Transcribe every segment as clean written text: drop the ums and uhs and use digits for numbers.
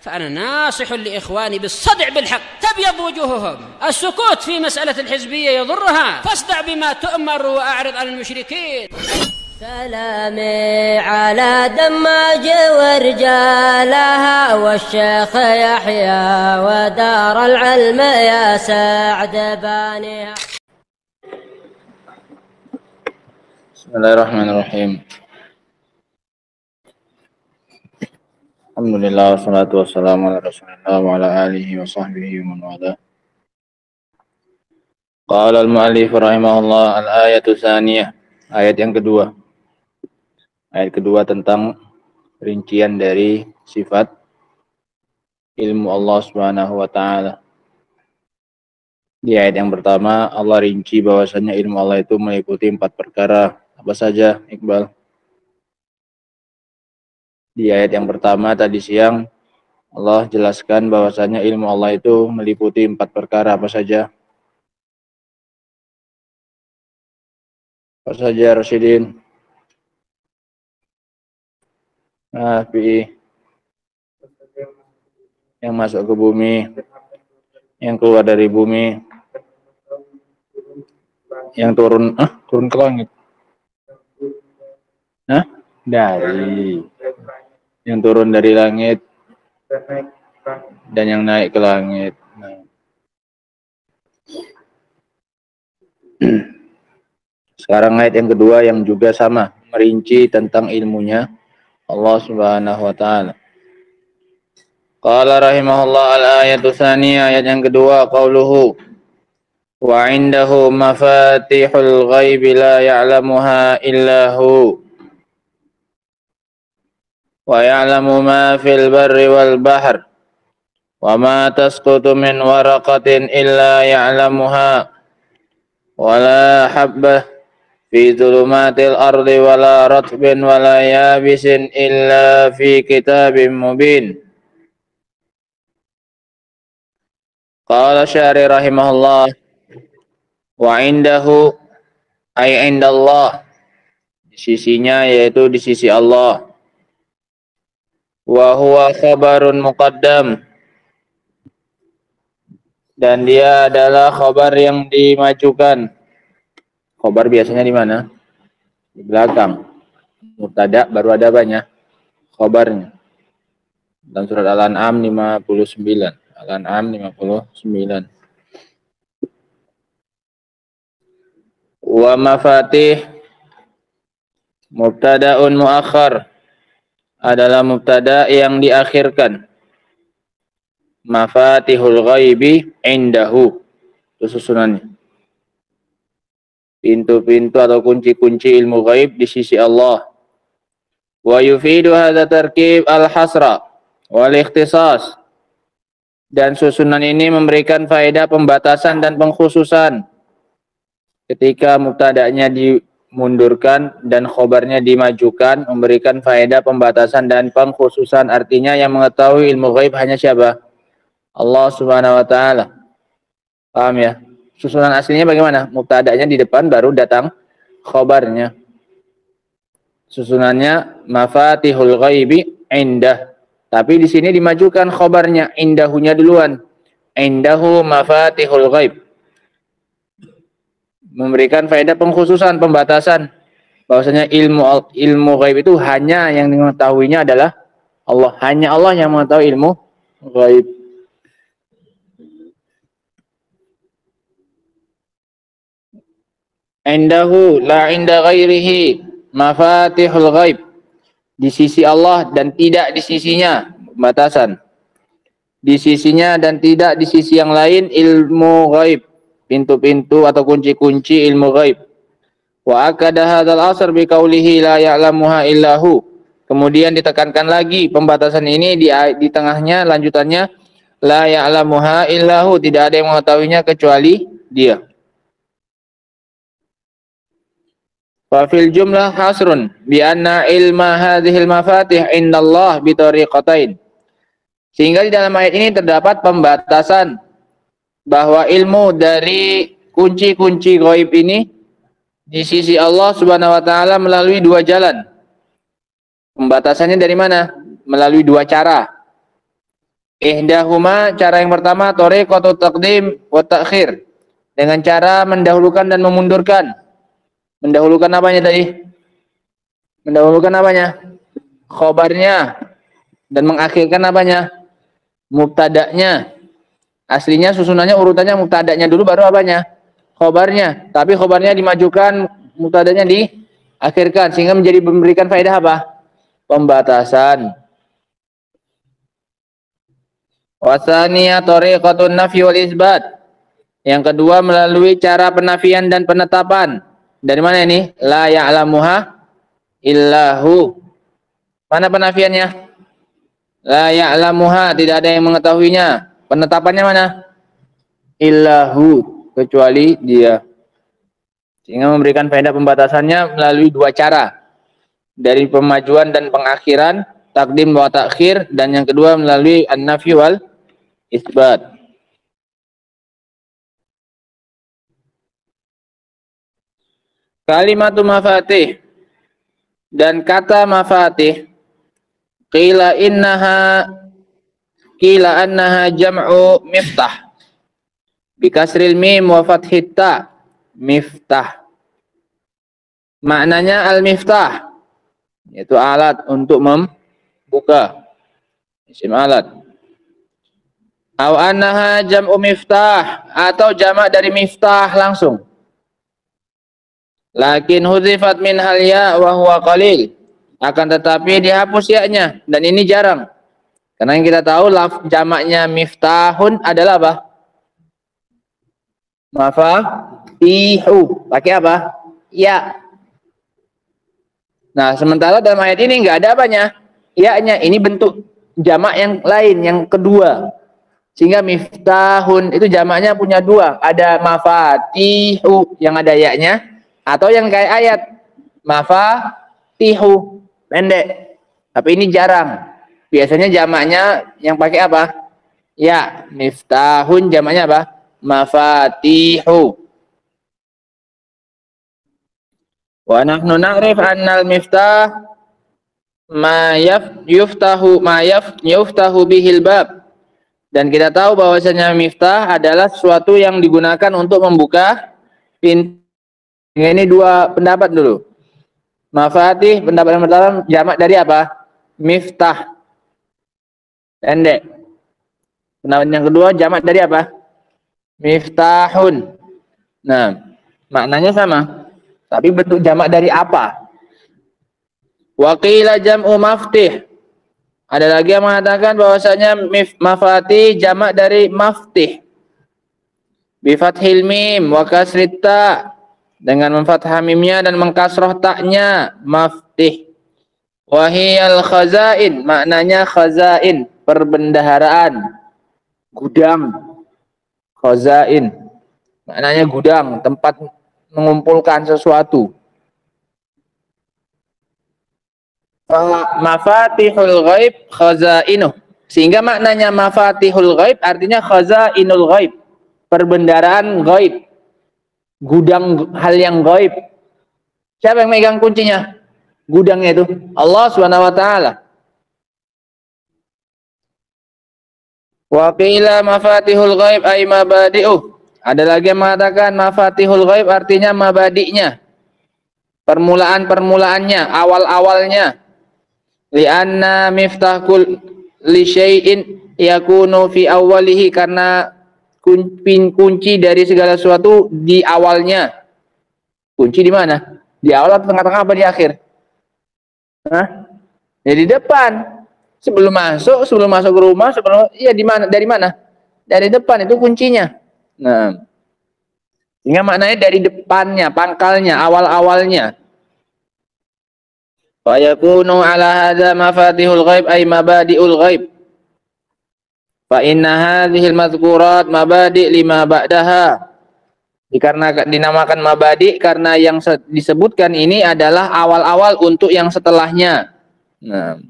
فأنا ناصح لإخواني بالصدع بالحق تبيض وجوههم. السكوت في مسألة الحزبية يضرها، فاصدع بما تؤمر وأعرض عن المشركين. سلامي على دماج ورجالها والشيخ يحيى ودار العلم يا سعد بانيها. بسم الله الرحمن الرحيم. Alhamdulillah wassalatu wassalamu ala rasulillah wa ala alihi wa sahbihi wa man wala. Qala al-mu'allif rahimahullah al-ayatu tsaniyah, ayat yang kedua. Ayat kedua tentang rincian dari sifat ilmu Allah Subhanahu wa taala. Di ayat yang pertama Allah rinci bahwasanya ilmu Allah itu meliputi 4 perkara. Apa saja, Iqbal? Di ayat yang pertama tadi siang Allah jelaskan bahwasanya ilmu Allah itu meliputi 4 perkara. Apa saja? Apa saja, Rasyidin? Yang masuk ke bumi, yang keluar dari bumi, yang turun ke langit. Dari yang turun dari langit dan yang naik ke langit. Sekarang ayat yang kedua yang juga sama, merinci tentang ilmunya Allah Subhanahu wa taala. Qala rahimahullah al-ayatu tsaniyah, ayat yang kedua, qauluhu wa 'indahu mafatihul ghaibi la ya'lamuha illa hu wa ya'lamu ma fil barri wal bahr wa ma tasqutu min waraqatin illa ya'lamuha wa la habbah fi dhulumatil ardi wa la ratbin wa la yabisin illa fi kitabim mubin. Qala syari rahimahullah wa 'indahu ay 'indallah, di sisinya yaitu di sisi Allah. Wa huwa khabarun muqaddam, dan dia adalah khabar yang dimajukan. Khabar biasanya di mana? Di belakang. Mubtada baru ada banyak khabarnya. Dalam surat Al-An'am 59. Al-An'am 59. Wa mafatih mubtada'un muakhar, adalah mubtada yang diakhirkan. Mafatihul ghaibi indahu, itu susunannya. Pintu-pintu atau kunci-kunci ilmu ghaib di sisi Allah. Wa yufidu hadza tarkib al-hasra wal ikhtisas, dan susunan ini memberikan faedah pembatasan dan pengkhususan. Ketika mubtada'nya dimundurkan dan khobarnya dimajukan, memberikan faedah pembatasan dan pengkhususan. Artinya yang mengetahui ilmu ghaib hanya siapa? Allah Subhanahu wa taala. Paham ya? Susunan aslinya bagaimana? Mubtada'nya di depan baru datang khobarnya. Susunannya mafatihul ghaibi indah. Tapi di sini dimajukan khobarnya, indahunya duluan. Indahu mafatihul ghaib. Memberikan faedah pengkhususan, pembatasan, bahwasanya ilmu ghaib itu hanya yang mengetahuinya adalah Allah. Hanya Allah yang mengetahui ilmu ghaib. Indahu la inda ghairihi mafatihul ghaib, di sisi Allah dan tidak di sisinya, batasan. Di sisinya dan tidak di sisi yang lain ilmu ghaib, pintu-pintu atau kunci-kunci ilmu ghaib. Wa akada hadzal asr bi qaulihi la ya'lamuha illahu. Kemudian ditekankan lagi pembatasan ini di tengahnya, lanjutannya la ya'lamuha illahu, tidak ada yang mengetahuinya kecuali Dia. Fa fil jumlah hasrun bi anna ilma hadhil mafatih indallah bi tariqatain. Sehingga di dalam ayat ini terdapat pembatasan bahwa ilmu dari kunci-kunci ghaib ini di sisi Allah Subhanahu wa taala melalui 2 jalan. Pembatasannya dari mana? Melalui 2 cara. Ihdahuma, cara yang pertama, thariqatu taqdim wa ta'khir. Dengan cara mendahulukan dan memundurkan. Mendahulukan apanya tadi? Mendahulukan apanya? Khobarnya. Dan mengakhirkan apanya? Mubtada'nya. Aslinya susunannya urutannya mubtada'nya dulu baru apanya? Khobarnya. Tapi khobarnya dimajukan, mubtada'nya diakhirkan. Sehingga menjadi memberikan faedah apa? Pembatasan. Wasaniya thariqatun nafyi wal isbat. Yang kedua melalui cara penafian dan penetapan. Dari mana ini? La ya'lamuha illahu. Mana penafiannya? La ya'lamuha, tidak ada yang mengetahuinya. Penetapannya mana? Illahu, kecuali dia. Sehingga memberikan faedah pembatasannya melalui dua cara. Dari pemajuan dan pengakhiran, takdim wa takhir, dan yang kedua melalui an-nafyi wal isbat. Kalimatu mafatih, dan kata mafatih, qila annaha jam'u miftah bikasril mim wa fathit ta, miftah. Maknanya al-miftah, yaitu alat untuk membuka, isim alat. Aw annaha jam'u miftah, atau jamak dari miftah langsung. Lakin huzifat min hal ya wa huwa qalil. Akan tetapi dihapus ya-nya, dan ini jarang. Karena yang kita tahu jamaknya miftahun adalah apa? Mafatihu. Pakai apa? Ya. Nah, sementara dalam ayat ini enggak ada apanya? Ya-nya. Ini bentuk jamak yang lain, yang kedua. Sehingga miftahun itu jamaknya punya dua. Ada mafatihu yang ada ya-nya, atau yang kayak ayat mafatihu pendek. Tapi ini jarang. Biasanya jamaknya yang pakai apa? Ya, miftahun jamaknya apa? Mafatihu. Wa nahnu na'rif annal miftah yuftahu bihil bab. Dan kita tahu bahwasanya miftah adalah sesuatu yang digunakan untuk membuka pintu. Ini dua pendapat dulu. Mafatih, pendapat yang pertama, jamak dari apa? Miftah. Pendek. Pendapat yang kedua, jamak dari apa? Miftahun. Nah, maknanya sama. Tapi bentuk jamak dari apa? Wa qila jam'u maftih. Ada lagi yang mengatakan bahwasanya mafatih jamak dari maftih. Bi fathil mim wa kasrit ta. Dengan memfathah mimnya dan mengkasroh taknya, maftih. Wahiyal khazain, maknanya khazain, perbendaharaan, gudang. Khazain, maknanya gudang, tempat mengumpulkan sesuatu. Mafatihul ghaib khazainuh. Sehingga maknanya mafatihul ghaib artinya khazainul ghaib, perbendaharaan ghaib. Gudang hal yang gaib. Siapa yang megang kuncinya? Gudangnya itu Allah Subhanahu wa taala. Wa qila mafatihul ghaib ay mabadi'uh. Ada lagi yang mengatakan mafatihul ghaib artinya mabadi'nya. Permulaan-permulaannya, awal-awalnya. Li'anna miftah kulli syai'in yakunu fi awwalihi, karena kunci dari segala sesuatu di awalnya. Kunci di mana? Di awal atau tengah-tengah apa di akhir? Hah? Ya di depan. Sebelum masuk ke rumah, di mana? Dari mana? Dari depan, itu kuncinya. Nah, sehingga maknanya dari depannya, pangkalnya, awal-awalnya. Wa yakunu ala hadza mafatihul ghaib ay mabadi'ul ghaib. Fa inna hadhil madhkurat mabadi' lima ba'daha. Dikarenakan dinamakan mabadi' karena yang disebutkan ini adalah awal-awal untuk yang setelahnya. Nah,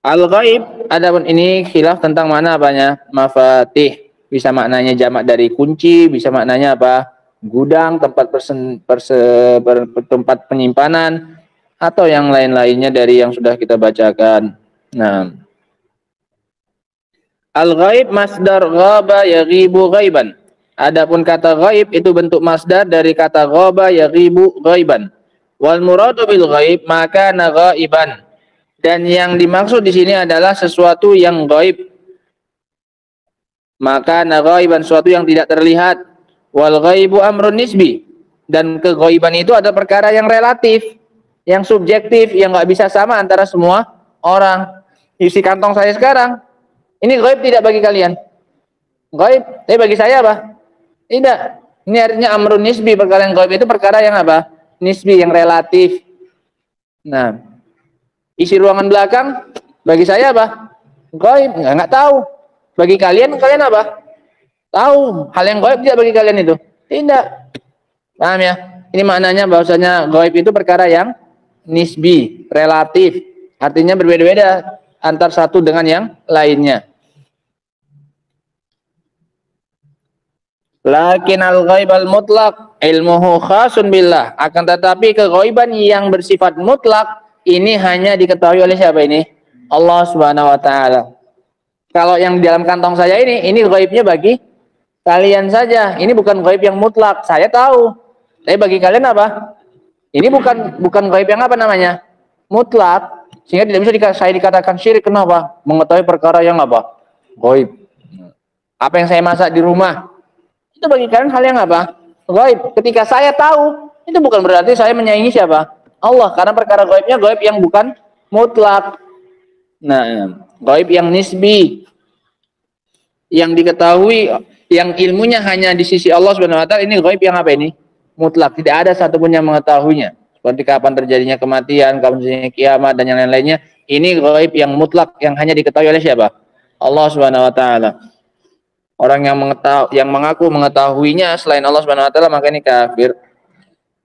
al-ghaib, adapun ini khilaf tentang mana apanya mafatih. Bisa maknanya jamak dari kunci, bisa maknanya apa? Gudang, tempat tempat penyimpanan, atau yang lain-lainnya dari yang sudah kita bacakan. Nah, Al-ghaib masdar ghaba yaghibu ghaiban. Adapun kata ghaib itu bentuk masdar dari kata ghaba yaghibu ghaiban. Wal muradu bil ghaib maka ghaiban. Dan yang dimaksud di sini adalah sesuatu yang ghaib. Maka ghaiban, sesuatu yang tidak terlihat. Wal ghaibu amrun nisbi. Dan keghaiban itu ada perkara yang relatif, yang subjektif, yang nggak bisa sama antara semua orang. Isi kantong saya sekarang, ini ghaib tidak bagi kalian? Ghaib, tapi bagi saya apa? Tidak. Ini artinya amrun nisbi, perkara yang ghaib itu perkara yang apa? Nisbi, yang relatif. Nah, isi ruangan belakang, bagi saya apa? Ghaib, nggak tahu. Bagi kalian, kalian apa? Tahu. Hal yang ghaib tidak bagi kalian itu? Tidak. Paham ya? Ini maknanya bahwasanya ghaib itu perkara yang nisbi, relatif. Artinya berbeda-beda antar satu dengan yang lainnya. Lakin al-ghaib al-mutlaq ilmuhu khasun billah. Akan tetapi keghaiban yang bersifat mutlak ini hanya diketahui oleh siapa ini? Allah Subhanahu wa taala. Kalau yang di dalam kantong saya ini ghaibnya bagi kalian saja. Ini bukan ghaib yang mutlak. Saya tahu. Tapi bagi kalian apa? Ini bukan ghaib yang apa namanya? Mutlak. Sehingga tidak bisa saya dikatakan syirik. Kenapa? Mengetahui perkara yang apa? Ghaib. Apa yang saya masak di rumah, itu bagi kalian hal yang apa? Ghaib. Ketika saya tahu, itu bukan berarti saya menyaingi siapa? Allah. Karena perkara ghaibnya ghaib yang bukan mutlak. Nah, ghaib yang nisbi, yang diketahui, yang ilmunya hanya di sisi Allah Subhanahu wa taala, ini ghaib yang apa ini? Mutlak. Tidak ada satupun yang mengetahuinya. Seperti kapan terjadinya kematian, kapan terjadinya kiamat dan yang lain-lainnya. Ini ghaib yang mutlak, yang hanya diketahui oleh siapa? Allah Subhanahu wa taala. Orang yang mengaku mengetahuinya selain Allah Subhanahu wa taala, maka ini kafir.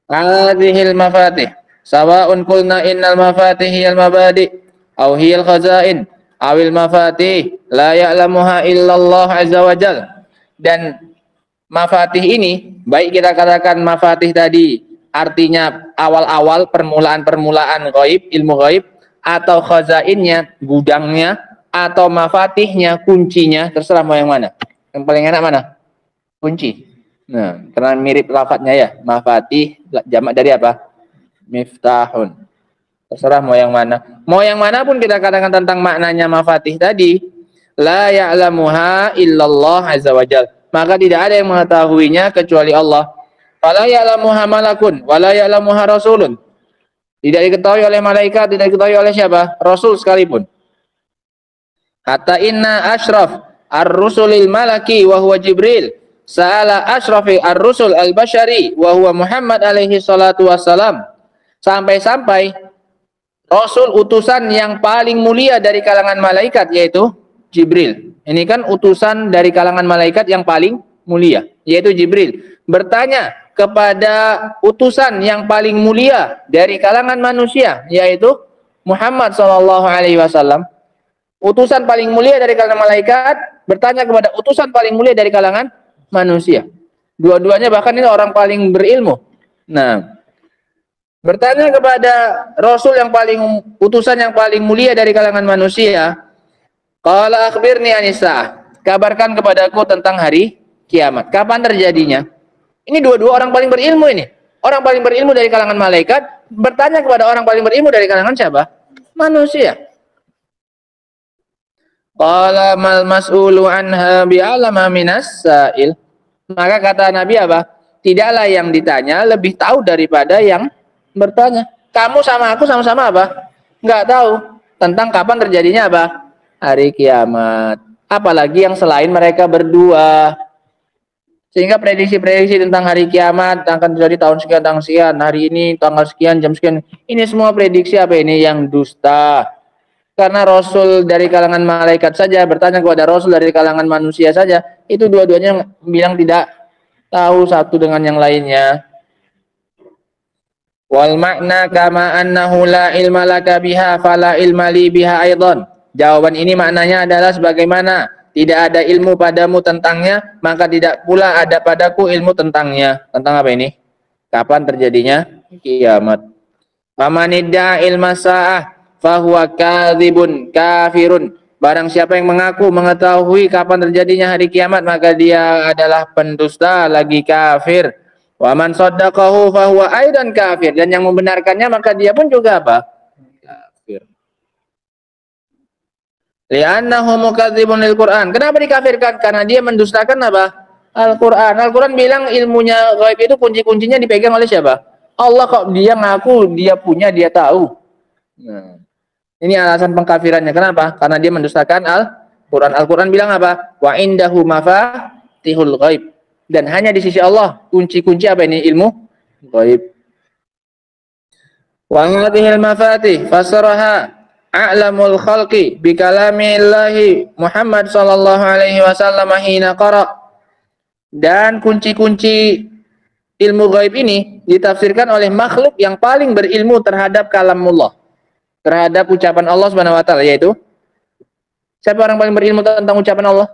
Hadhil mafatih sawa'un qulna innal mafatih hiyal mabadi aw hiyal khazain awil mafatih la ya'lamuha illallah azza wajal. Dan mafatih ini, baik kita katakan mafatih tadi artinya awal-awal, permulaan-permulaan ghaib, ilmu ghaib, atau khazainnya, gudangnya, atau mafatihnya, kuncinya, terserah mau yang mana. Yang paling enak mana? Kunci. Nah, karena mirip lafadznya ya, mafatih jamak dari apa? Miftahun. Terserah mau yang mana. Mau yang mana pun kita katakan tentang maknanya mafatih tadi, la ya'lamuha illallah azza wajal. Maka tidak ada yang mengetahuinya kecuali Allah. Wala ya'lamuha malakun, wala ya'lamuha rasulun. Tidak diketahui oleh malaikat, tidak diketahui oleh siapa? Rasul sekalipun. Hatta inna ashraf ar-rusulil malaki wa huwa Jibril. Sa'ala ashrafi ar-rusul al-bashari wa huwa Muhammad alaihi salatu wassalam. Sampai-sampai Rasul utusan yang paling mulia dari kalangan malaikat yaitu Jibril. Ini kan utusan dari kalangan malaikat yang paling mulia, yaitu Jibril. Bertanya kepada utusan yang paling mulia dari kalangan manusia, yaitu Muhammad SAW. Utusan paling mulia dari kalangan malaikat bertanya kepada utusan paling mulia dari kalangan manusia. Dua-duanya bahkan ini orang paling berilmu. Nah, bertanya kepada Rasul yang paling, utusan yang paling mulia dari kalangan manusia, qala akhbirni anisa'ah, kabarkan kepadaku tentang hari kiamat. Kapan terjadinya? Ini dua-dua orang paling berilmu ini. Orang paling berilmu dari kalangan malaikat bertanya kepada orang paling berilmu dari kalangan siapa? Manusia. Qala mal mas'ulu anha bi'alama minas sa'il. Maka kata Nabi apa? Tidaklah yang ditanya lebih tahu daripada yang bertanya. Kamu sama aku sama-sama apa? Enggak tahu tentang kapan terjadinya apa? Hari kiamat. Apalagi yang selain mereka berdua. Sehingga prediksi-prediksi tentang hari kiamat akan terjadi tahun sekian, tanggal sekian, hari ini, tanggal sekian, jam sekian. Ini semua prediksi apa ini? Yang dusta. Karena Rasul dari kalangan malaikat saja bertanya kepada Rasul dari kalangan manusia saja, itu dua-duanya bilang tidak tahu satu dengan yang lainnya. Wal makna kama annahu la ilma laka biha fala ilma li biha aidan. Jawaban ini maknanya adalah sebagaimana tidak ada ilmu padamu tentangnya, maka tidak pula ada padaku ilmu tentangnya. Tentang apa ini? Kapan terjadinya kiamat? Famanidda ilma sa'ah fahuwa kadzibun kafirun Barang siapa yang mengaku mengetahui kapan terjadinya hari kiamat, maka dia adalah pendusta lagi kafir. Wa man saddaqahu fahuwa aidan kafir. Dan yang membenarkannya maka dia pun juga apa? Kafir. Li'annahu mukadzibun lil Qur'an. Kenapa dikafirkan? Karena dia mendustakan apa? Al-Qur'an. Al-Qur'an bilang ilmunya gaib itu kunci-kuncinya dipegang oleh siapa? Allah. Kok dia ngaku dia punya, dia tahu. Nah, ini alasan pengkafirannya. Kenapa? Karena dia mendustakan Al-Quran. Al-Quran bilang apa? Wa indahu mafatihul ghaib. Dan hanya di sisi Allah kunci-kunci apa ini? Ilmu ghaib. Wa hadhil mafatih fasaraha a'lamul khalqi bi kalamillahi Muhammad sallallahu alaihi wasallam hina qara. Dan kunci-kunci ilmu ghaib ini ditafsirkan oleh makhluk yang paling berilmu terhadap kalamullah, terhadap ucapan Allah Subhanahu wa taala, yaitu siapa orang paling berilmu tentang ucapan Allah?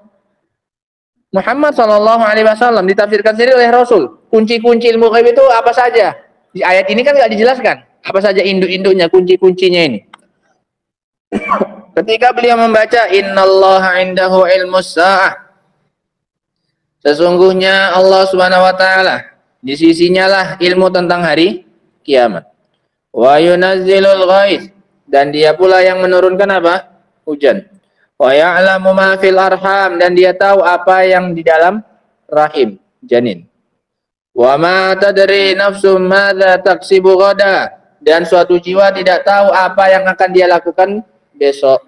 Muhammad sallallahu alaihi wasallam. Ditafsirkan sendiri oleh Rasul. Kunci-kunci ilmu ghaib itu apa saja? Di ayat ini kan enggak dijelaskan apa saja induk-induknya, kunci-kuncinya ini. Ketika beliau membaca innallaha indahu ilmus saah, sesungguhnya Allah Subhanahu wa taala di sisinya lah ilmu tentang hari kiamat. Wa yunazzilul ghaits, dan dia pula yang menurunkan apa? Hujan. Wa ya'lamu ma fil arham, dan dia tahu apa yang di dalam rahim, janin. Wa ma tadri nafsum madza taksibu ghada, dan suatu jiwa tidak tahu apa yang akan dia lakukan besok.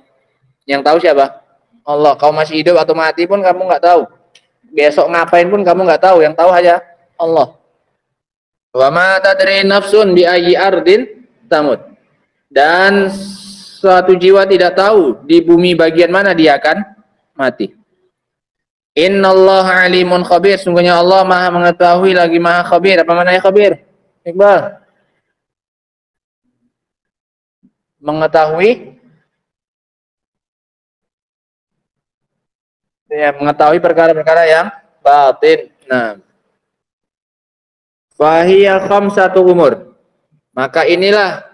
Yang tahu siapa? Allah. Kau masih hidup atau mati pun kamu nggak tahu. Besok ngapain pun kamu nggak tahu. Yang tahu hanya Allah. Wa ma tadri nafsun bi ayyi ardin tamut. Dan suatu jiwa tidak tahu di bumi bagian mana dia akan mati. Innallaha alimun khabir. Sungguhnya Allah Maha mengetahui lagi Maha khabir. Apa maknanya khabir? Iqbal. Mengetahui, ya, mengetahui perkara-perkara yang batin. Nah, fahiya khamsatu umur. Maka inilah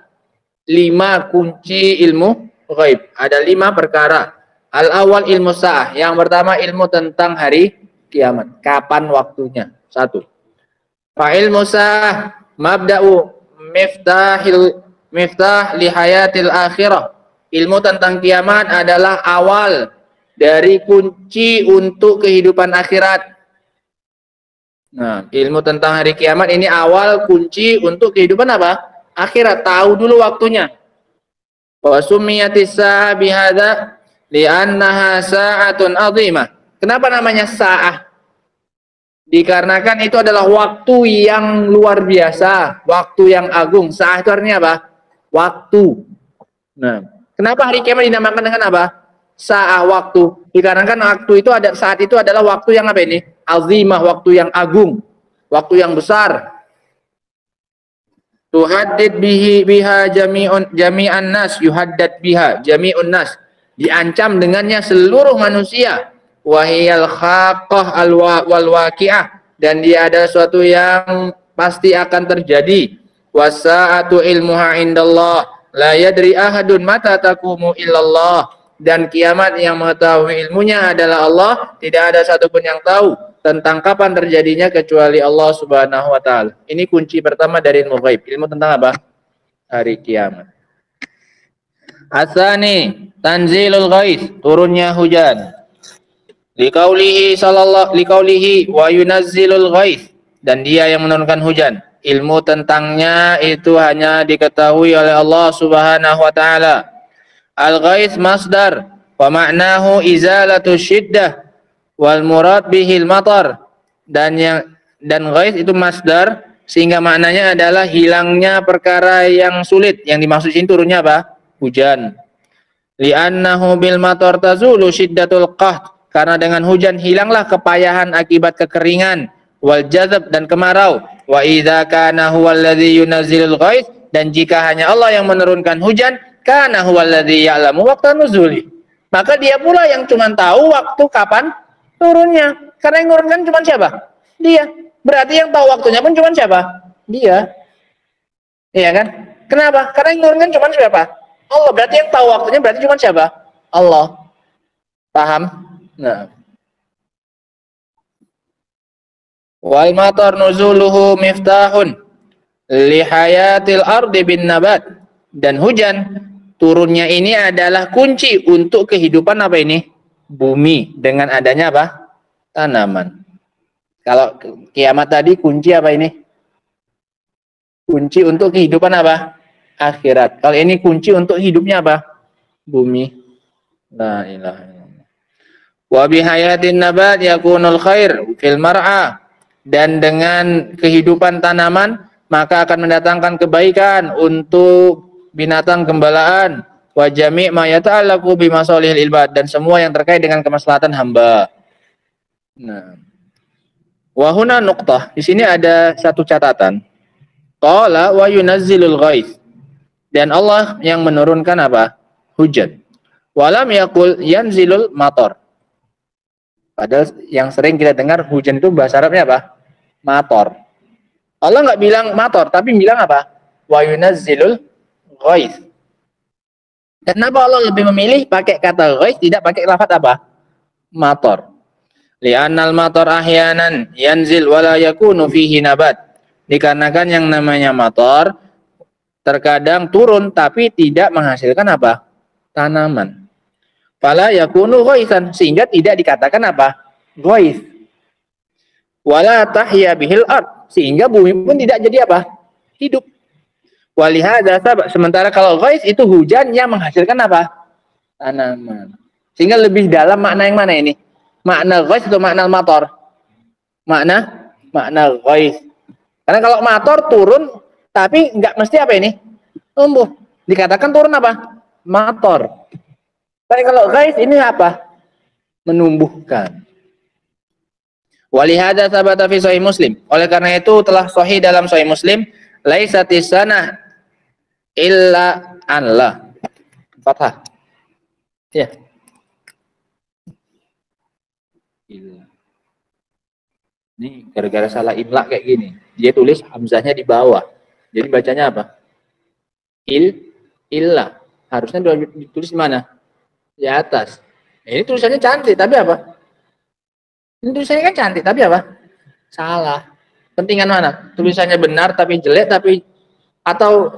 5 kunci ilmu ghaib. Ada 5 perkara. Al-awwal ilmu sa'ah. Yang pertama ilmu tentang hari kiamat. Kapan waktunya? 1. Fa ilmu sa'ah mabda'u miftah li hayatil akhirah. Ilmu tentang kiamat adalah awal dari kunci untuk kehidupan akhirat. Nah, ilmu tentang hari kiamat ini awal kunci untuk kehidupan apa? Akhirat. Tahu dulu waktunya. Wa summiyatis sa'a bihadza li'annaha sa'atun 'azimah. Kenapa namanya sa'ah? Dikarenakan itu adalah waktu yang luar biasa, waktu yang agung. Sa'ah itu artinya apa? Waktu. Nah, kenapa hari kiamat dinamakan dengan apa? Sa'ah, waktu. Dikarenakan waktu itu saat itu adalah waktu yang apa ini? Azimah, waktu yang agung, waktu yang besar. Tuhaddid biha jami'an nas, yuhaddad biha jami'un nas. Diancam dengannya seluruh manusia. Wahiyal khaqqah wal waqi'ah, dan dia adalah suatu yang pasti akan terjadi. Wasa'atu ilmuha indallah la yadri ahadun mata taqumu illallah, dan kiamat yang mengetahui ilmunya adalah Allah. Tidak ada satupun yang tahu tentang kapan terjadinya kecuali Allah Subhanahu wa taala. Ini kunci pertama dari ilmu ghaib. Ilmu tentang apa? Hari kiamat. Asani tanzilul ghais, turunnya hujan. Liqaulihi wa yunazzilul ghais, dan dia yang menurunkan hujan. Ilmu tentangnya itu hanya diketahui oleh Allah Subhanahu wa taala. Al-ghais masdar wa ma'nahu izalatu syiddah wal murad bihil matar, dan ghais itu masdar sehingga maknanya adalah hilangnya perkara yang sulit. Yang dimaksud ini turunnya apa? Hujan. Li'annahu bil matar tazulu syiddatul qahd, karena dengan hujan hilanglah kepayahan akibat kekeringan, wal jazab, dan kemarau. Wa idza kana huwallazi yunazzilul ghais, dan jika hanya Allah yang menurunkan hujan, kana huwallazi ya'lamu waqtan nuzuli, maka dia pula yang cuma tahu waktu kapan turunnya. Karena yang menurunkan cuma siapa? Dia. Berarti yang tahu waktunya pun cuma siapa? Dia. Iya kan? Kenapa? Karena yang menurunkan cuma siapa? Allah. Berarti yang tahu waktunya berarti cuma siapa? Allah. Paham? Nah. Wal matar nuzuluhu miftahun li hayatil ardi bin nabat. Dan hujan turunnya ini adalah kunci untuk kehidupan apa ini? Bumi dengan adanya apa? Tanaman. Kalau kiamat tadi kunci apa ini? Kunci untuk kehidupan apa? Akhirat. Kalau ini kunci untuk hidupnya apa? Bumi. La ilaha illallah. Wa bihayatin nabat yakunul khair fil mar'a. Dan dengan kehidupan tanaman maka akan mendatangkan kebaikan untuk binatang gembalaan. Wa jami' ma yata'allaqu bi masalihil ibad, dan semua yang terkait dengan kemaslahatan hamba. Nah. Wa huna nuqtah. Di sini ada satu catatan. Qala wa yunazzilul ghaiz. Dan Allah yang menurunkan apa? Hujan. Walam yaqul yanzilul matar. Padahal yang sering kita dengar hujan itu bahasa Arabnya apa? Mator. Allah nggak bilang mator, tapi bilang apa? Wa yunazzilul ghaiz. Kenapa Allah lebih memilih pakai kata ghaiz, tidak pakai lafaz apa? Mator. Li'annal matar ahyanan yanzil wala yakunu fihi nabat. Dikarenakan yang namanya matar terkadang turun tapi tidak menghasilkan apa? Tanaman. Fala yakunu ghaizan, sehingga tidak dikatakan apa? Ghaiz. Wala tahya bihil ard, sehingga bumi pun tidak jadi apa? Hidup. Walihada sabab, sementara kalau ghaiz itu hujan yang menghasilkan apa? Tanaman. Sehingga lebih dalam makna yang mana ini? Makna ghaiz atau makna matar? Makna ghaiz. Karena kalau mator turun, tapi nggak mesti apa ini? Tumbuh. Dikatakan turun apa? Mator. Tapi kalau ghaiz ini apa? Menumbuhkan. Walihada sabata fi sahih Muslim. Oleh karena itu telah sahih dalam sahih Muslim, laisatis sanah illa Allah. Fathah. Ya. Ini gara-gara salah imla kayak gini. Dia tulis hamzahnya di bawah. Jadi bacanya apa? Illa. Harusnya ditulis di mana? Di atas. Ini tulisannya cantik, tapi apa? Ini tulisannya kan cantik, tapi apa? Salah. Pentingan mana? Tulisannya benar tapi jelek, tapi atau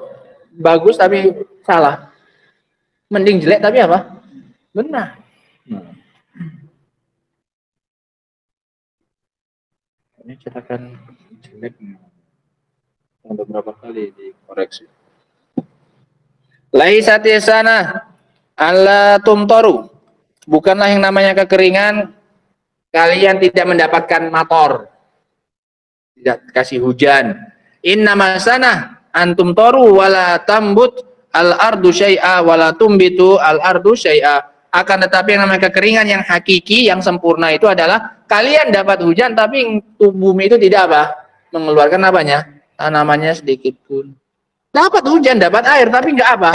bagus tapi salah. Mending jelek tapi apa? Benar. Ini cetakan jelek. Beberapa kali dikoreksi. Laisati sana alla tumtaru. Bukanlah yang namanya kekeringan kalian tidak mendapatkan mator. Tidak kasih hujan. Innama sana antum taru wala tambut al-ardu syai'a wala tumbitu al-ardu syai'a. Akan tetapi yang namanya kekeringan yang hakiki, yang sempurna itu adalah kalian dapat hujan tapi bumi itu tidak apa? Mengeluarkan apanya? Tanamannya sedikit pun. Dapat hujan, dapat air, tapi enggak apa?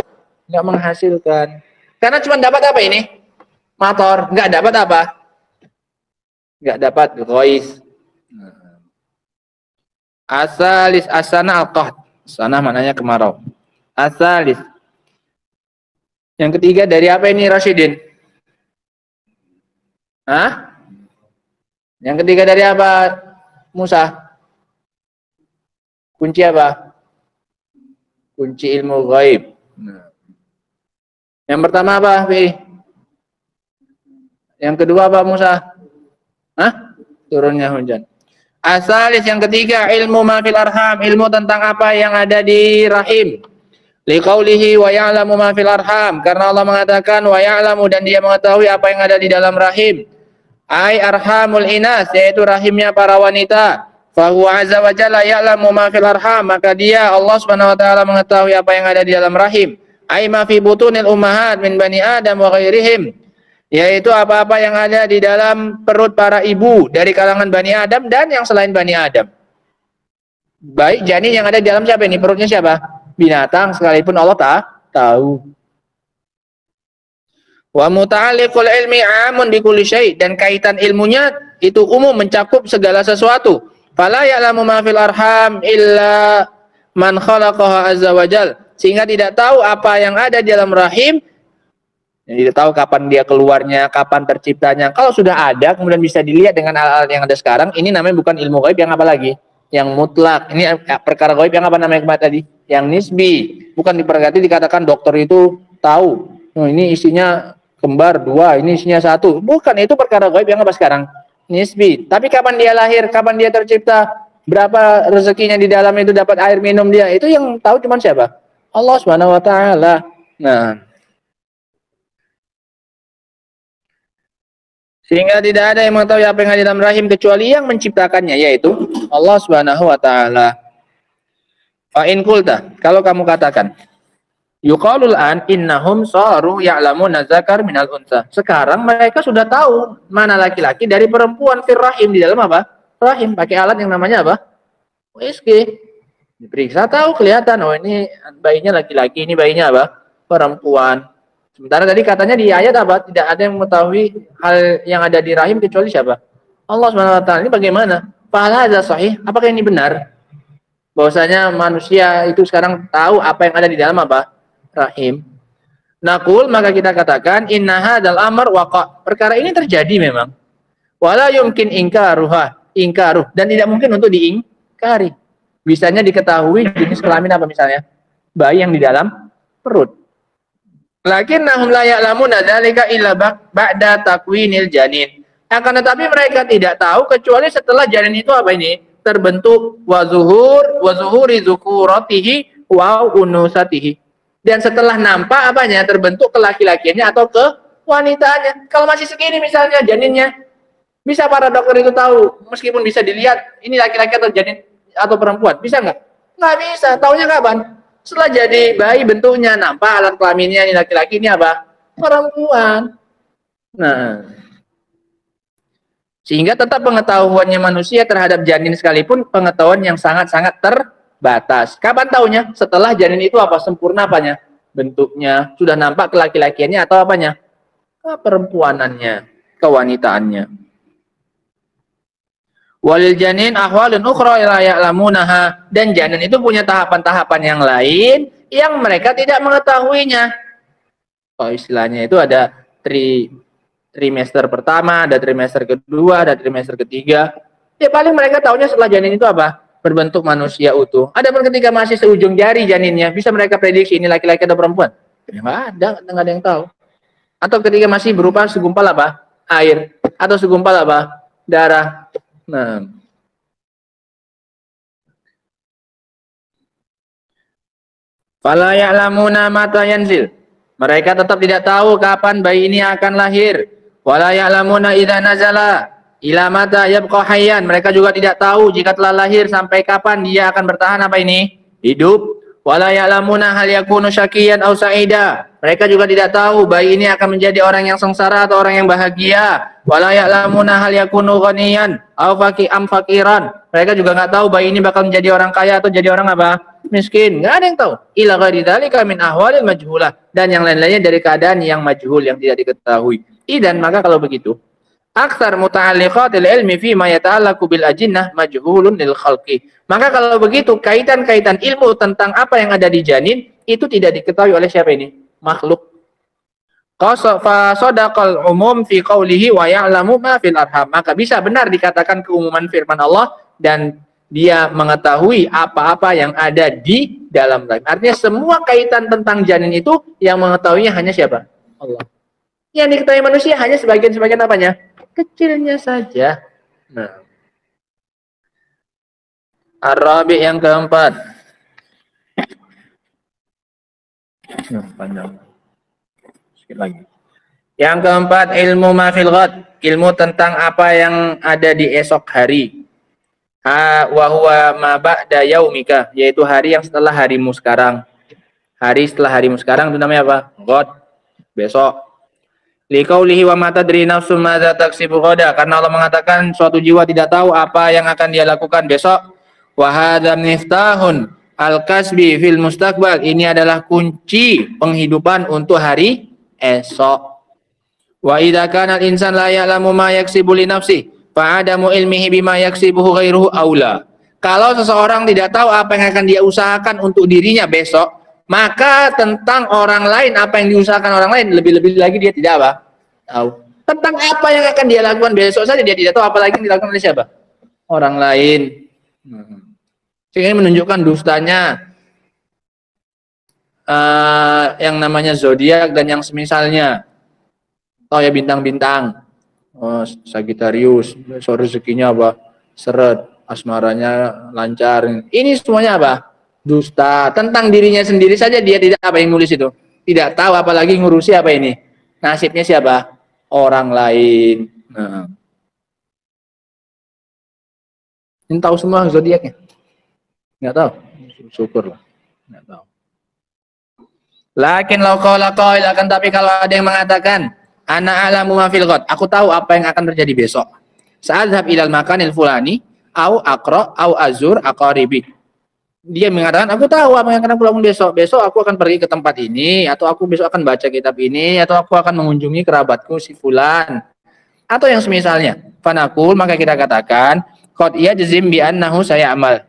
Enggak menghasilkan. Karena cuma dapat apa ini? Mator. Enggak dapat apa? Enggak dapat ghaiz. Asalis asana al-qahd. Sana maknanya kemarau. Asalis. Yang ketiga dari apa ini Rasyidin? Hah? Yang ketiga dari apa Musa? Kunci apa? Kunci ilmu ghaib. Yang pertama apa, Fi? Yang kedua apa, Musa? Hah? Turunnya hujan. Asalis yang ketiga, ilmu ma fil arham, ilmu tentang apa yang ada di rahim. Liqaulihi wa ya'lamu ma fil arham, karena Allah mengatakan wa ya'lamu, dan dia mengetahui apa yang ada di dalam rahim. Ai arhamul inas, yaitu rahimnya para wanita. Fahuwa azza wa jalla ya'lamu ma fil arham, maka dia Allah Subhanahu wa taala mengetahui apa yang ada di dalam rahim. Ai ma fi butunil ummahat min bani Adam wa ghairihim, yaitu apa-apa yang ada di dalam perut para ibu dari kalangan Bani Adam dan yang selain Bani Adam. Baik janin yang ada di dalam siapa ini? Perutnya siapa? Binatang, sekalipun Allah tahu. Wa muta'alliqul ilmi 'amun bi kulli syai', dan kaitan ilmunya itu umum mencakup segala sesuatu. Fala ya'lamu ma fil arham illa man khalaqaha azza wajal, sehingga tidak tahu apa yang ada di dalam rahim Jadi tidak tahu kapan dia keluarnya, kapan terciptanya. Kalau sudah ada, kemudian bisa dilihat dengan hal-hal yang ada sekarang, ini namanya bukan ilmu gaib yang apa lagi? Yang mutlak. Ini perkara gaib yang apa namanya kemarin tadi? Yang nisbi. Bukan diperhati dikatakan dokter itu tahu. Oh, ini isinya kembar 2, ini isinya 1. Bukan, itu perkara gaib yang apa sekarang? Nisbi. Tapi kapan dia lahir, kapan dia tercipta, berapa rezekinya di dalam itu, dapat air minum dia, itu yang tahu cuma siapa? Allah Subhanahu wa taala. Nah, sehingga tidak ada yang mengetahui apa yang ada dalam rahim kecuali yang menciptakannya, yaitu Allah Subhanahu wa taala. Fa in qulta, kalau kamu katakan, yuqalul an innahum saru ya'lamuna zakar minal unsa. Sekarang mereka sudah tahu mana laki-laki dari perempuan fir rahim, di dalam apa? Rahim, pakai alat yang namanya apa? USG. Diperiksa tahu, kelihatan, oh ini bayinya laki-laki, ini bayinya apa? Perempuan. Sementara tadi katanya di ayat apa? Tidak ada yang mengetahui hal yang ada di rahim kecuali siapa? Allah Subhanahu wa taala. Ini bagaimana? Fahal hadza sahih? Apakah ini benar? Bahwasanya manusia itu sekarang tahu apa yang ada di dalam apa? Rahim. Naqul, maka kita katakan inna hadzal amr waqa. Perkara ini terjadi memang. Wala yumkin ingkaruh, dan tidak mungkin untuk diingkari. Bisanya diketahui jenis kelamin apa misalnya? Bayi yang di dalam perut. Lakinnahum la ya'lamuna dzalika illa ba'da takwinil janin. Akan tetapi mereka tidak tahu kecuali setelah janin itu apa ini? Terbentuk wa zuhuri dzukuratihi wa unusatihi. Dan setelah nampak apanya? Terbentuk ke laki-lakiannya atau ke wanitanya. Kalau masih segini misalnya janinnya, bisa para dokter itu tahu meskipun bisa dilihat ini laki-laki atau janin atau perempuan. Bisa nggak? Nggak bisa. Taunya kapan? Setelah jadi bayi bentuknya, nampak alat kelaminnya, ini laki-laki, ini apa? Perempuan. Nah, sehingga tetap pengetahuannya manusia terhadap janin sekalipun pengetahuan yang sangat-sangat terbatas. Kapan taunya? Setelah janin itu apa? Sempurna apanya? Bentuknya. Sudah nampak kelaki-lakiannya atau apanya? Keperempuanannya, kewanitaannya. Walil janin ahwalun ukhra la ya'lamunaha, dan janin itu punya tahapan-tahapan yang lain yang mereka tidak mengetahuinya. Oh, istilahnya itu ada trimester pertama, ada trimester kedua, ada trimester ketiga. Ya paling mereka tahunya setelah janin itu apa? Berbentuk manusia utuh. Adapun ketika masih seujung jari janinnya, bisa mereka prediksi ini laki-laki atau perempuan? Ya nggak ada yang tahu. Atau ketika masih berupa segumpal apa? Air, atau segumpal apa? Darah. Nah, fala ya'lamuna mata yanzil. Mereka tetap tidak tahu kapan bayi ini akan lahir. Wala ya'lamuna idza nazala ila mata yabqa hayyan. Mereka juga tidak tahu jika telah lahir sampai kapan dia akan bertahan apa ini? Hidup. Wala ya'lamuna hal yakunu syaqiyan aw sa'ida. Mereka juga tidak tahu bayi ini akan menjadi orang yang sengsara atau orang yang bahagia. Wala ya'lamuna hal yakunu ghaniyan aw faqiran. Mereka juga nggak tahu bayi ini bakal menjadi orang kaya atau jadi orang apa? Miskin. Nggak ada yang tahu. Ila ghairi dzalika min ahwalil majhulah, dan yang lain-lainnya dari keadaan yang majhul, yang tidak diketahui. Idan, maka kalau begitu, aktsar muta'alliqatil ilmi fi ma yata'allaqu bil ajinnah majhulun lil khalqi. Maka kalau begitu, kaitan-kaitan ilmu tentang apa yang ada di janin itu tidak diketahui oleh siapa ini? Makhluk. Fa sadaqal umum fi qawlihi wa ya'lamu ma fil arham. Maka bisa benar dikatakan keumuman firman Allah dan dia mengetahui apa-apa yang ada di dalam rahim. Artinya semua kaitan tentang janin itu yang mengetahuinya hanya siapa? Allah. Yang diketahui manusia hanya sebagian-sebagian apanya? Kecilnya saja. Nah, Ar-Rabi yang keempat. Panjang. Sedikit lagi. Yang keempat, ilmu ma fil ghad, ilmu tentang apa yang ada di esok hari. Wa huwa ma ba'da yaumika, yaitu hari yang setelah harimu sekarang. Hari setelah harimu sekarang itu namanya apa? Ghad, besok. Liqaulihi wa ma tadri nafsun madza taksibu ghadan, karena Allah mengatakan suatu jiwa tidak tahu apa yang akan dia lakukan besok. Wa hadza miftahun al-kasbi fil mustaqbal, ini adalah kunci penghidupan untuk hari esok. Wa idza kana al-insan la ya'lamu ma yaksibu li nafsi fa adamu ilmihi bima yaksibuhu ghairuhu aula. Kalau seseorang tidak tahu apa yang akan dia usahakan untuk dirinya besok, Maka tentang orang lain, apa yang diusahakan orang lain, lebih-lebih lagi dia tidak apa? Tahu. Tentang apa yang akan dia lakukan besok saja dia tidak tahu, apalagi yang dilakukan oleh siapa? Orang lain. Sehingga ini menunjukkan dustanya yang namanya zodiak dan yang semisalnya. Oh ya, bintang-bintang. Oh, Sagittarius, besok rezekinya apa? Seret, asmaranya lancar. Ini semuanya apa? Dusta. Tentang dirinya sendiri saja dia tidak apa yang nulis itu. Tidak tahu, apalagi ngurusi apa ini. Nasibnya siapa? Orang lain. Nah. Ini tahu semua zodiaknya? Nggak tahu. Syukurlah. Nggak tahu. Lakin law qala qail, akan tapi kalau ada yang mengatakan, ana a'lamu ma fil ghad, aku tahu apa yang akan terjadi besok. Sa'adhab ilal makanil fulani au aqra au azur aqaribi. Dia mengatakan, aku tahu apa yang akan aku lakukan besok. Besok aku akan pergi ke tempat ini, atau aku besok akan baca kitab ini, atau aku akan mengunjungi kerabatku si fulan, atau yang semisalnya. Fanaqul, maka kita katakan, qad yajzim bi annahu saya'mal.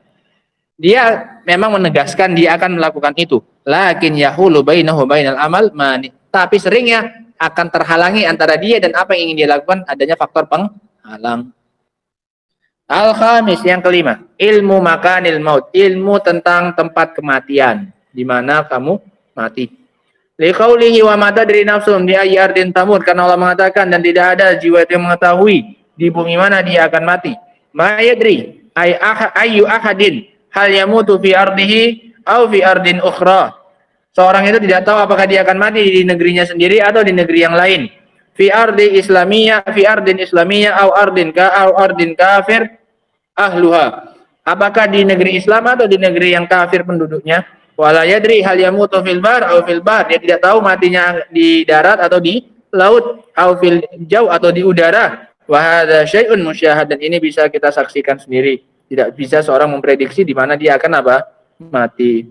Dia memang menegaskan dia akan melakukan itu. Lakin yahulu bainahu bainal amal mani. Tapi seringnya akan terhalangi antara dia dan apa yang ingin dia lakukan, adanya faktor penghalang. Al-khamis, yang kelima, ilmu makanil maut, ilmu tentang tempat kematian, di mana kamu mati. Liqaulihi wa ma tadri nafsun bi ayyi ardin tamut, karena Allah mengatakan dan tidak ada jiwa yang mengetahui di bumi mana dia akan mati. Ma yadri ayyu ahadin hal yamutu fi ardihi au fi ardin ukhra. Seorang itu tidak tahu apakah dia akan mati di negerinya sendiri atau di negeri yang lain. Fi ardi islamiyah, fi ardin islamiyah au ardin kafir ahluha. Apakah di negeri Islam atau di negeri yang kafir penduduknya? Wala yadri hal yamutu fil bar au fil bar. Dia tidak tahu matinya di darat atau di laut, au fil jau atau di udara. Wa hadza syai'un musyahad, dan ini bisa kita saksikan sendiri. Tidak bisa seorang memprediksi di mana dia akan apa? Mati.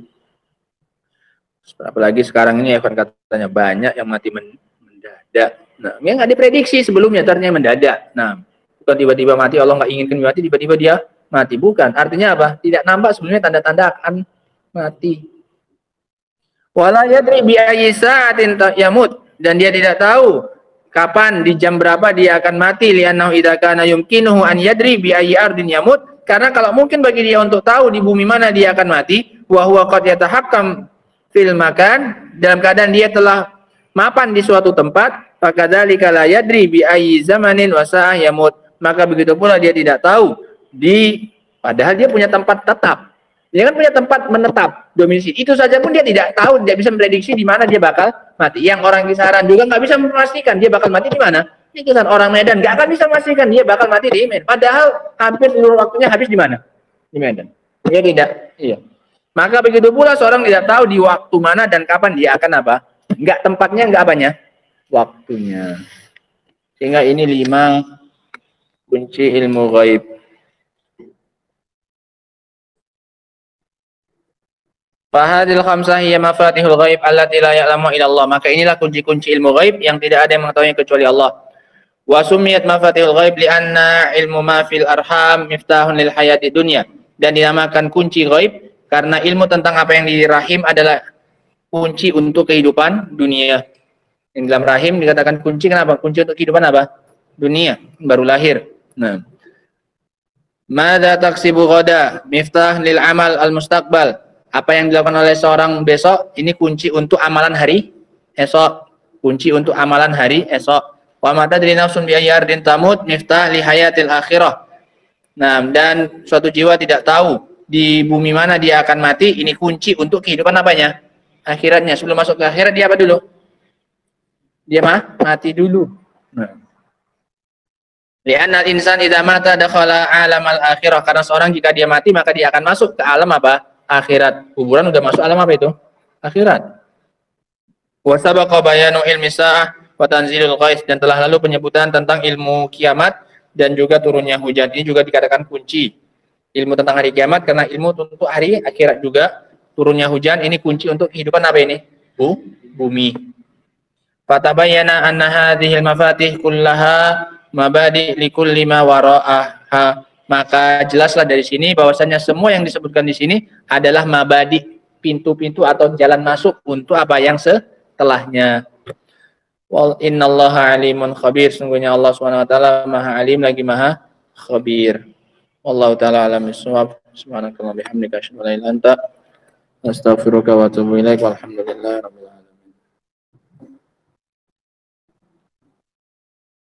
Apalagi sekarang ini ya kan katanya banyak yang mati mendadak. Nah, yang nggak diprediksi sebelumnya ternyata mendadak. Nah, bukan tiba-tiba mati, Allah nggak inginkan mati, tiba-tiba dia mati. Bukan. Artinya apa? Tidak nampak sebelumnya tanda-tanda akan mati. Wala yadri bi ayyi sa'atin yamut, dan dia tidak tahu kapan, di jam berapa dia akan mati. Li'annahu idza kana yumkinuhu an yadri bi ayyi ardin yamut, karena kalau mungkin bagi dia untuk tahu di bumi mana dia akan mati, wa huwa qad yatahakkam fil makan, dalam keadaan dia telah mapan di suatu tempat, fakadzalika la yadri bi ayyi zamanin wa sa'ah yamut, maka begitu pula dia tidak tahu padahal dia punya tempat tetap. Dia kan punya tempat menetap, domisili. Itu saja pun dia tidak tahu, tidak bisa memprediksi di mana dia bakal mati. Yang orang kisaran juga nggak bisa memastikan dia bakal mati di mana. Ini kisaran orang Medan nggak akan bisa memastikan dia bakal mati di Medan. Padahal hampir seluruh waktunya habis di mana? Di Medan. Dia tidak. Iya. Maka begitu pula seorang tidak tahu di waktu mana dan kapan dia akan apa. Nggak tempatnya, nggak apanya, waktunya. Sehingga ini 5 kunci ilmu gaib. Fahadil khamsah hiya mafatihul ghaib allati la ya'lamu illa Allah. Maka inilah kunci-kunci ilmu ghaib yang tidak ada yang mengetahui kecuali Allah. Wa sumiyat mafatihul ghaib li'anna ilmu ma fil arham miftahun lil hayati dunya. Dan dinamakan kunci ghaib karena ilmu tentang apa yang di rahim adalah kunci untuk kehidupan dunia. Yang dalam rahim dikatakan kunci, kenapa? Kunci untuk kehidupan apa? Dunia, baru lahir. Nah. Madza taksibu ghada miftah lil amal al mustaqbal. Apa yang dilakukan oleh seorang besok, ini kunci untuk amalan hari esok. Kunci untuk amalan hari esok. Wa ma tadri nafsun bi ayyi ardin tamut miftah li hayatil akhirah. Nah, dan suatu jiwa tidak tahu di bumi mana dia akan mati, ini kunci untuk kehidupan apanya? Akhiratnya. Sebelum masuk ke akhirat dia apa dulu? Dia mati dulu. Nah. Li'anna al-insan idza mata dakhala alamal akhirah. Karena seorang jika dia mati maka dia akan masuk ke alam apa? Akhirat. Kuburan udah masuk alam apa itu? Akhirat. Wa sabaqa bayanu ilmi sa'ah wa tanzilul ghais, dan telah lalu penyebutan tentang ilmu kiamat dan juga turunnya hujan. Ini juga dikatakan kunci. Ilmu tentang hari kiamat karena ilmu untuk hari akhirat juga. Turunnya hujan ini kunci untuk kehidupan apa ini? Bumi. Fatabayyana anna hadhil mafatih kullaha mabadi likulli ma wara'aha. Maka jelaslah dari sini bahwasanya semua yang disebutkan di sini adalah mabadi, pintu-pintu atau jalan masuk untuk apa yang setelahnya. Wal innallaha alimun khabir, sungguhnya Allah Subhanahu wa taala Maha Alim lagi Maha Khabir. Wallahu taala alam bissawab. Subhanakallahumma bihamdika asyhadu an la ilaha illa anta astaghfiruka wa atubu ilaik. Walhamdulillahirabbil alamin.